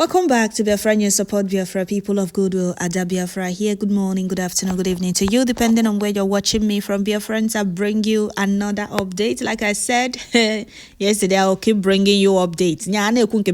Welcome back to Biafra News. Support Biafra, people of goodwill. Ada Biafra here. Good morning, good afternoon, good evening to you, depending on where you're watching me from. Biafrans, I bring you another update. Like I said yesterday, I'll keep bringing you updates.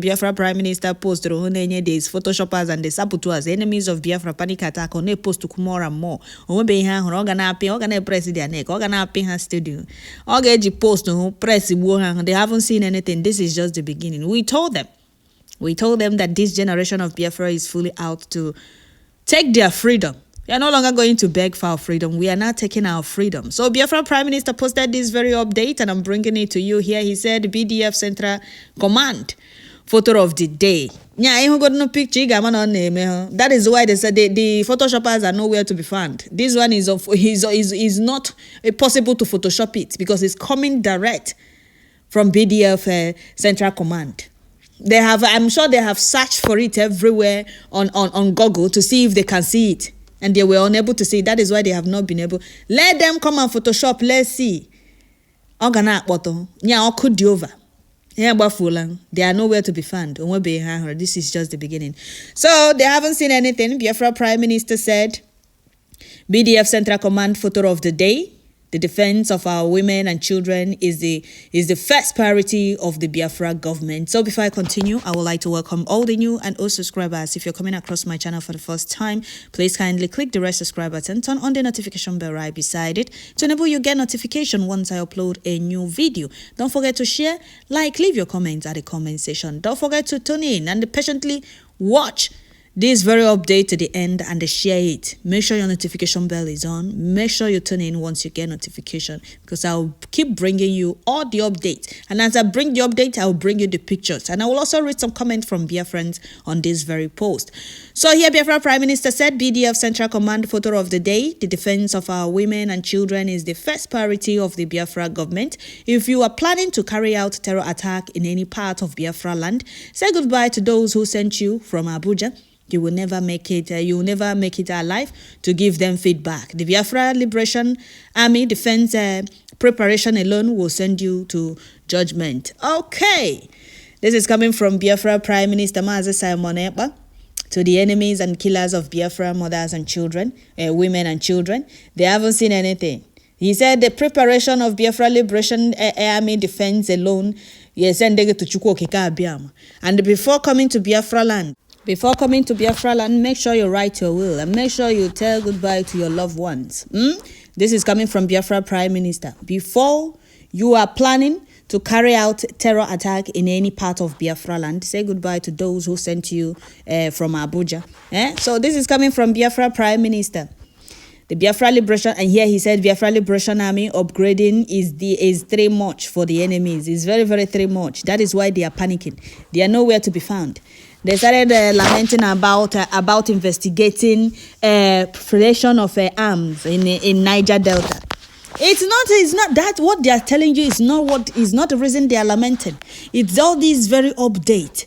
Biafra Prime Minister posted on days, Photoshoppers and the saboteurs, enemies of Biafra panic attack on a post to Kumora more. Organa president, Organa studio. Orgaji post no press. They haven't seen anything. This is just the beginning. We told them that this generation of Biafra is fully out to take their freedom. We are no longer going to beg for our freedom. We are now taking our freedom. So Biafra Prime Minister posted this very update, and I'm bringing it to you here. He said, BDF Central Command, photo of the day. Got no picture. That is why they said the photoshoppers are nowhere to be found. This one is not possible to Photoshop it because it's coming direct from BDF Central Command. I'm sure they have searched for it everywhere on Google to see if they can see it. And they were unable to see it. That is why they have not been able. Let them come and Photoshop. Let's see. They are nowhere to be found. This is just the beginning. So they haven't seen anything. Biafra Prime Minister said, BDF Central Command photo of the day. The defense of our women and children is the first priority of the Biafra government. So before I continue, I would like to welcome all the new and old subscribers. If you're coming across my channel for the first time, please kindly click the red subscribe button, turn on the notification bell right beside it to enable you get notification once I upload a new video. Don't forget to share, like, leave your comments at the comment section. Don't forget to tune in and patiently watch this very update to the end and share it. Make sure your notification bell is on. Make sure you tune in once you get notification, because I'll keep bringing you all the updates. And as I bring the update, I'll bring you the pictures. And I will also read some comments from Biafrans on this very post. So here, Biafra Prime Minister said, BDF Central Command photo of the day. The defense of our women and children is the first priority of the Biafra government. If you are planning to carry out terror attack in any part of Biafra land, say goodbye to those who sent you from Abuja. You will never make it. You will never make it alive to give them feedback. The Biafra Liberation Army defense preparation alone will send you to judgment. Okay, this is coming from Biafra Prime Minister Mazi Simon Ekpa to the enemies and killers of Biafra mothers and children, women and children. They haven't seen anything. He said the preparation of Biafra Liberation Army defense alone, yes, and they get to Chukwu Biam. And before coming to Biafra land. Make sure you write your will and make sure you tell goodbye to your loved ones. This is coming from Biafra Prime Minister. Before you are planning to carry out terror attack in any part of Biafra land, say goodbye to those who sent you from Abuja. So this is coming from Biafra Prime Minister. The Biafra Liberation, and here he said Biafra Liberation Army upgrading is too much for the enemies. It's very, very too much. That is why they are panicking. They are nowhere to be found. They started lamenting about investigating possession of arms in Niger Delta. It's not that what they are telling you is not the reason they are lamenting. It's all these very update.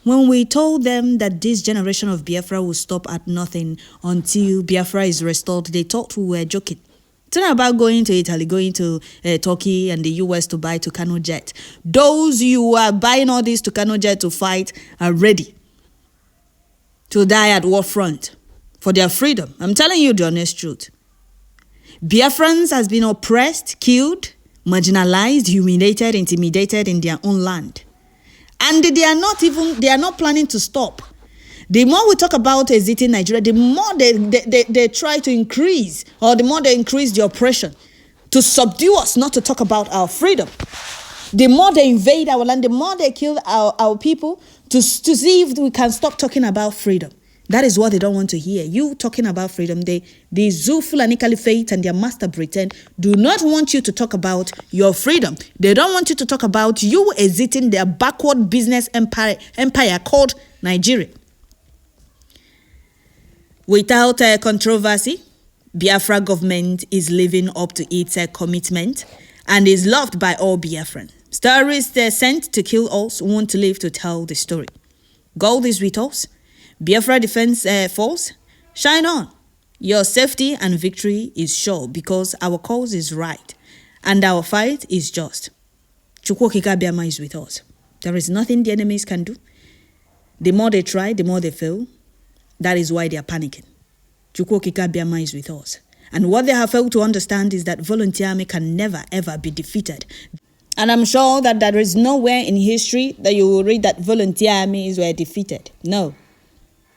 When we told them that this generation of Biafra will stop at nothing until Biafra is restored, they thought we were joking. It's not about going to Italy, going to Turkey and the US to buy Tucano jet. Those you are buying all this Tucano jet to fight are ready to die at war front for their freedom. I'm telling you the honest truth. Biafrans has been oppressed, killed, marginalized, humiliated, intimidated in their own land. And they are not planning to stop. The more we talk about exiting Nigeria, the more they try to increase, or the more they increase the oppression to subdue us, not to talk about our freedom. The more they invade our land, the more they kill our people to see if we can stop talking about freedom. That is what they don't want to hear. You talking about freedom. The Zulfulani Caliphate and their master Britain do not want you to talk about your freedom. They don't want you to talk about you exiting their backward business empire called Nigeria. Without controversy, Biafra government is living up to its commitment and is loved by all Biafrans. Tèrrøríst sent to kill us won't live to tell the story. God is with us. Biafra Defense Force, shine on. Your safety and victory is sure because our cause is right and our fight is just. Chukwu Biama is with us. There is nothing the enemies can do. The more they try, the more they fail. That is why they are panicking. Chukwu Okike Abiama is with us. And what they have failed to understand is that volunteer army can never, ever be defeated. And I'm sure that there is nowhere in history that you will read that volunteer armies were defeated. No,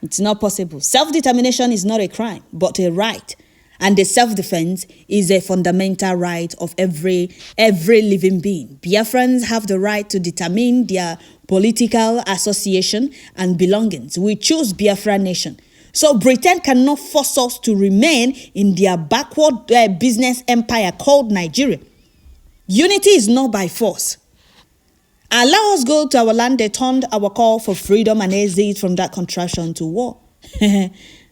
it's not possible. Self-determination is not a crime, but a right. And the self-defense is a fundamental right of every living being. Biafrans have the right to determine their political association and belongings. We choose Biafra nation. So Britain cannot force us to remain in their backward business empire called Nigeria. Unity is not by force. Allow us go to our land. They turned our call for freedom and exit from that contraction to war.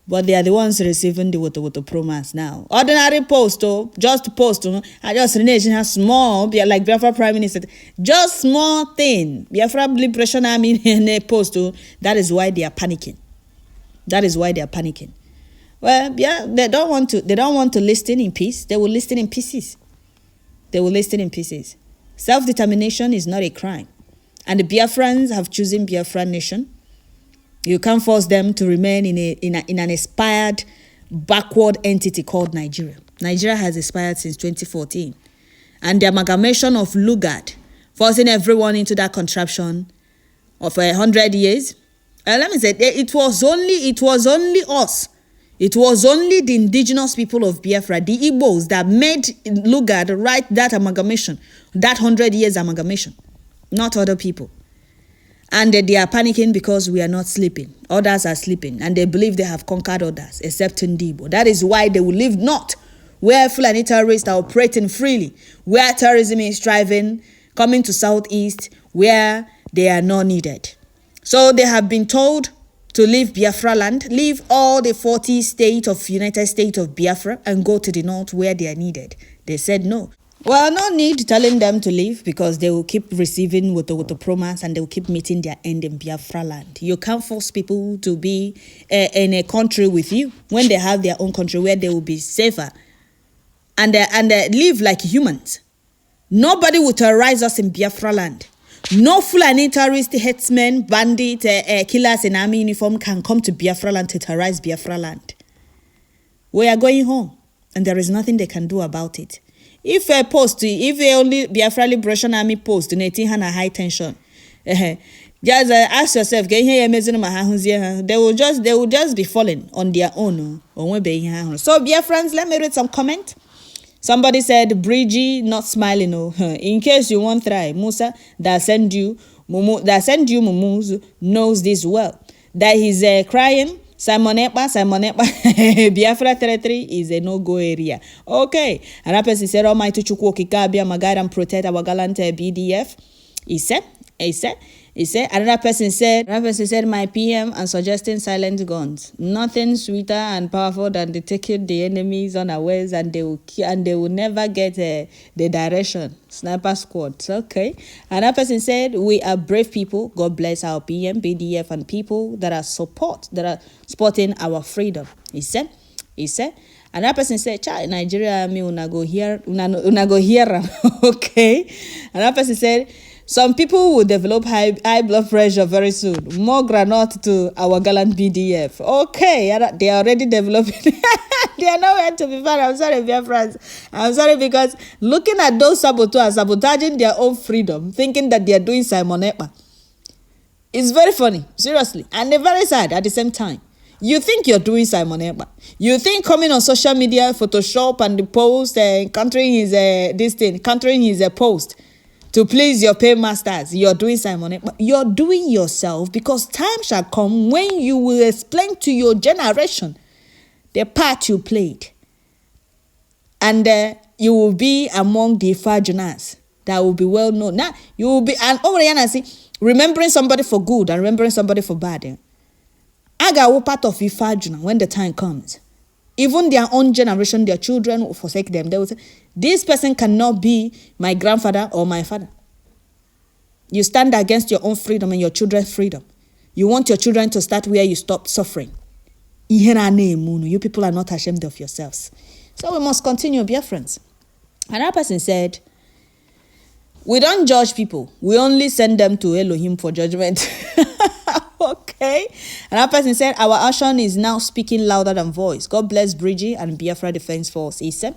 But they are the ones receiving the Wotowoto promise now. Ordinary post, just post. I just nation has small, like Biafra Prime Minister. Just small thing. Biafra Liberation Army in a post. That is why they are panicking. That is why they are panicking. Well, yeah, they don't want to listen in peace. They will listen in pieces. They will listen in pieces. Self-determination is not a crime. And the Biafrans have chosen Biafra nation. You can't force them to remain in an expired, backward entity called Nigeria. Nigeria has expired since 2014. And the amalgamation of Lugard, forcing everyone into that contraption of 100 years. Let me say, it was only us. It was only the indigenous people of Biafra, the Igbos, that made Lugard write that amalgamation, that 100 years amalgamation, not other people. And they are panicking because we are not sleeping. Others are sleeping, and they believe they have conquered others, except Ndibo. That is why they will live north, where Fulani terrorists are operating freely, where terrorism is thriving, coming to southeast, where they are not needed. So they have been told to leave Biafra land, leave all the 40 states of United States of Biafra, and go to the north where they are needed. They said no. Well, no need telling them to leave, because they will keep receiving Wotowoto promise and they will keep meeting their end in Biafra land. You can't force people to be in a country with you when they have their own country where they will be safer and live like humans. Nobody will terrorize us in Biafra land. No Fulani terrorist, headsmen, bandit, killers in army uniform can come to Biafra land to terrorize Biafra land. We are going home, and there is nothing they can do about it. If only Biafra Liberation Army post in 18 high tension, just ask yourself, they will just be falling on their own. So Biafrans, let me read some comment. Somebody said, Bridgie not smiling. In case you won't try, Musa that send you Mumu knows this well. That he's crying. Simon Ekpa, Biafra territory is a no-go area. Okay. Another person said, Almighty Chukwu Okike Abiama guide and protect our gallant BDF. He said. Another person said, my PM and suggesting silent guns. Nothing sweeter and powerful than taking the enemies unawares, and they will never get the direction. Sniper squads. Okay. Another person said, we are brave people. God bless our PM, BDF, and people that are supporting our freedom. He said. Another person said, child, Nigeria, me una go here. Okay. Another person said, some people will develop high blood pressure very soon. More granite to our gallant BDF. Okay, they are already developing. They are nowhere to be found. I'm sorry, dear friends. I'm sorry, because looking at those saboteurs sabotaging their own freedom, thinking that they are doing Simon Ekpa, it's very funny, seriously, and they're very sad at the same time. You think you're doing Simon Ekpa. You think coming on social media, Photoshop and the post, countering his post to please your paymasters, you're doing Simon Ekpa. You're doing yourself, because time shall come when you will explain to your generation the part you played. And you will be among the Fajunas that will be well known. Now, you will be, and remembering somebody for good and remembering somebody for bad. Aga will part of Ifajuna when the time comes. Even their own generation, their children will forsake them. They will say, this person cannot be my grandfather or my father. You stand against your own freedom and your children's freedom. You want your children to start where you stopped suffering. You people are not ashamed of yourselves. So we must continue, dear friends. Another person said, we don't judge people. We only send them to Elohim for judgment. Okay. Okay. Another person said, our action is now speaking louder than voice. God bless Bridgie and Biafra Defense Force. He said,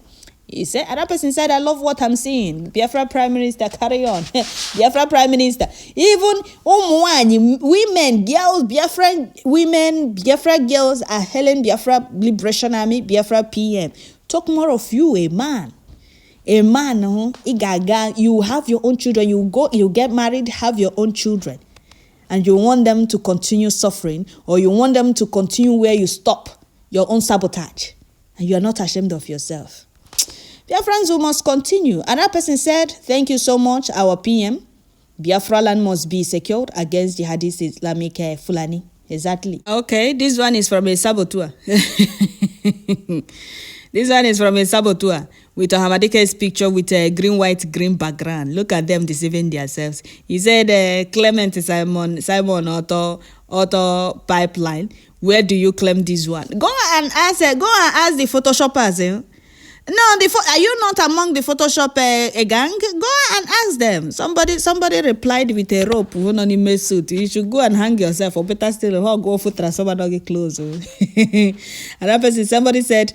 another person said, I love what I'm seeing. Biafra Prime Minister, carry on. Biafra Prime Minister. Even women, girls, Biafra women, Biafra girls are hailing Biafra Liberation Army, Biafra PM. Talk more of you, a man. A man, you have your own children. You get married, have your own children. And you want them to continue suffering, or you want them to continue where you stop, your own sabotage. And you are not ashamed of yourself. Biafrans who must continue. Another person said, thank you so much, our PM. Biafra land must be secured against jihadist Islamic Fulani. Exactly. Okay, this one is from a saboteur. This one is from a saboteur with a Hamadike's picture with a green, white, green background. Look at them deceiving themselves. He said, Clement Simon Auto Pipeline. Where do you claim this one? Go and ask the photoshoppers. No, are you not among the Photoshop gang? Go and ask them. Somebody replied with a rope, anonymous suit. You should go and hang yourself, or better still, go for transformer dog get close. Another person, somebody said,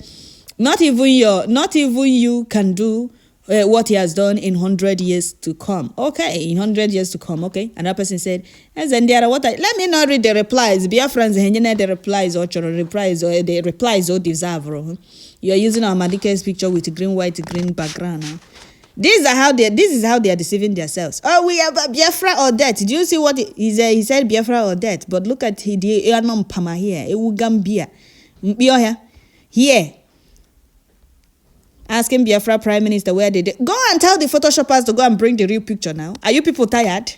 not even you can do what he has done in 100 years to come. Okay, in 100 years to come. Okay. Another person said, let me not read the replies. Biafrans, the replies or the replies or deserve. You are using our Madike's picture with green, white, green background. Huh? This is how they are deceiving themselves. Oh, we have Biafra or death. Do you see what he said? He said Biafra or death. But look at the Eanon Pama here. Ewugambia. Here. Asking Biafra Prime Minister where they did. Go and tell the photoshoppers to go and bring the real picture now. Are you people tired?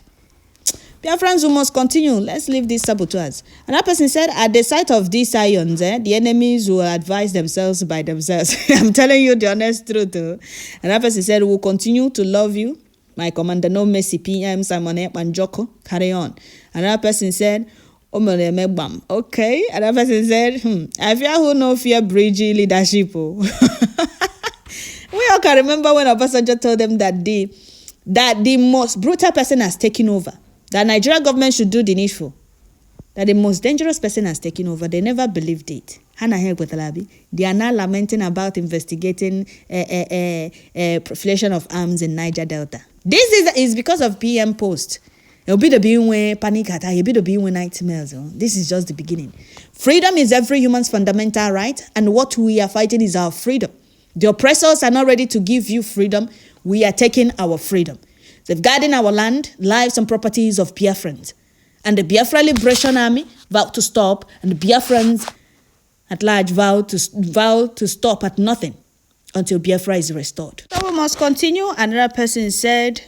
Biafrans who must continue. Let's leave these saboteurs. Another person said, at the sight of these ions, the enemies will advise themselves by themselves. I'm telling you the honest truth. Another person said, we'll continue to love you. My commander, no mercy, PM, Simon Manjoko. Carry on. Another person said, okay. Another person said, I fear who no fear bridging leadership. We all can remember when Obasanjo told them that the most brutal person has taken over. That Nigeria government should do the needful. That the most dangerous person has taken over. They never believed it. They are now lamenting about investigating proliferation of arms in Niger Delta. This is because of PM post. It'll be the being panic attack. It'll be the being nightmares. This is just the beginning. Freedom is every human's fundamental right, and what we are fighting is our freedom. The oppressors are not ready to give you freedom. We are taking our freedom. Safeguarding our land, lives and properties of Biafrans. And the Biafra Liberation Army vowed to stop, and the Biafrans at large vowed to stop at nothing until Biafra is restored. So we must continue. Another person said,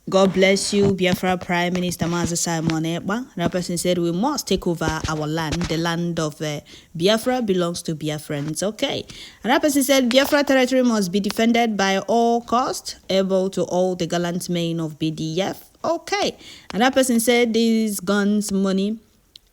God bless you, Biafra Prime Minister Mazi Simon Ekpa. Another person said, we must take over our land. The land of Biafra belongs to Biafrans. Okay. Another person said, Biafra territory must be defended by all costs, able to all the gallant men of BDF. Okay. Another person said, these guns money.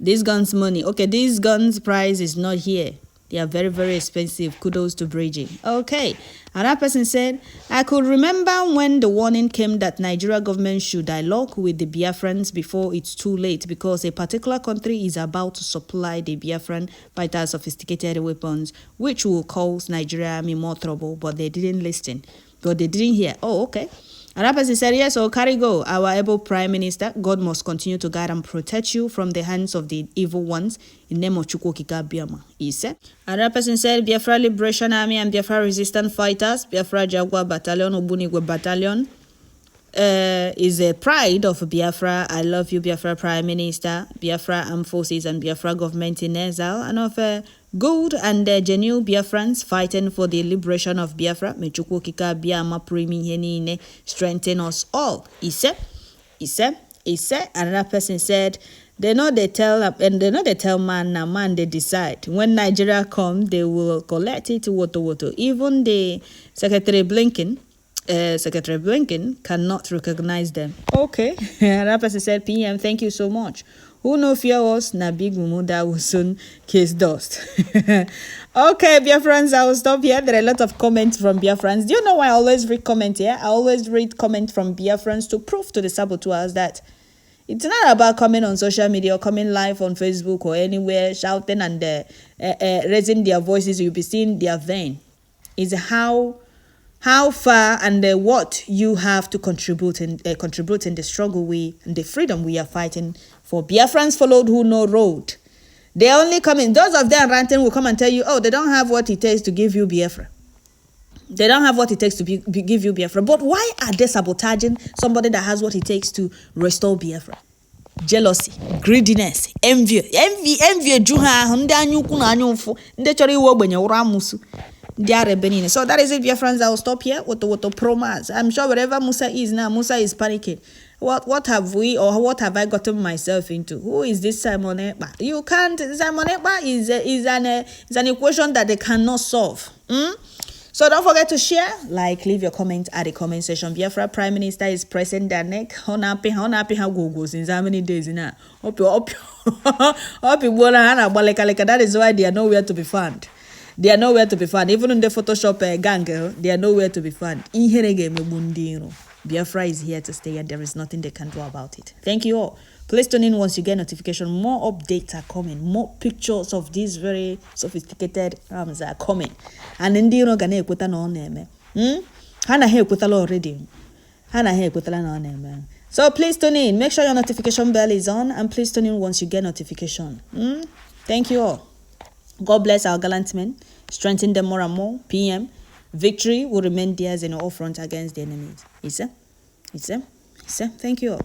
Okay, these guns price is not here. They are very, very expensive. Kudos to Bridgie. Okay. Another person said, I could remember when the warning came that Nigeria government should dialogue with the Biafrans before it's too late, because a particular country is about to supply the Biafran fighters sophisticated weapons, which will cause Nigeria Army more trouble, but they didn't listen. But they didn't hear. Oh, okay. Another person said, yes, so carry go, our able Prime Minister. God must continue to guide and protect you from the hands of the evil ones. In name of Chukwokika Biama, he said. Another person said, Biafra Liberation Army and Biafra Resistance Fighters, Biafra Jaguar Battalion, Obunigwe Battalion, is a pride of Biafra. I love you, Biafra Prime Minister, Biafra Armed Forces and Biafra Government in exile, and of good and genuine Biafrans fighting for the liberation of Biafra. Mechukwu Kika Biama Primi Henine strengthen us all. He said. Another person said, they know they tell man, now man they decide. When Nigeria come, they will collect it Wotowoto. Even the Secretary Blinken cannot recognize them. Okay. Another person said, PM, thank you so much. Who no fear us, na big mumuda will soon kiss dust. Okay, Biafrans, I will stop here. There are a lot of comments from Biafrans. Do you know why I always read comment here? I always read comment from Biafrans to prove to the saboteurs that It's not about coming on social media or coming live on Facebook or anywhere shouting and raising their voices. You'll be seeing their vein. It's how far and what you have to contribute in the struggle and the freedom we are fighting for. Biafrans followed who know road. They only come in. Those of them ranting will come and tell you, oh, they don't have what it takes to give you Biafra. They don't have what it takes to give you Biafra. But why are they sabotaging somebody that has what it takes to restore Biafra? Jealousy, greediness, envy. Juha, so that is it, dear friends. I will stop here. Wotowoto promas. I'm sure wherever Musa is now, Musa is panicking. What have we or what have I gotten myself into? Who is this Simon Ekpa? You can't. Simon Ekpa is an equation that they cannot solve. So don't forget to share, leave your comment at the comment section. Biafra Prime Minister is pressing their neck. How go since how many days now? That is why they are nowhere to be found. They are nowhere to be found. Even in the Photoshop gang, they are nowhere to be found. Biafra is here to stay and there is nothing they can do about it. Thank you all. Please tune in once you get notification. More updates are coming. More pictures of these very sophisticated arms are coming. And in the gane ekweta no name. Hana he ekweta already. Hana he ekweta no name. So please tune in. Make sure your notification bell is on and please tune in once you get notification. Thank you all. God bless our gallant men. Strengthen them more and more. PM. Victory will remain theirs in all fronts against the enemies. Thank you all.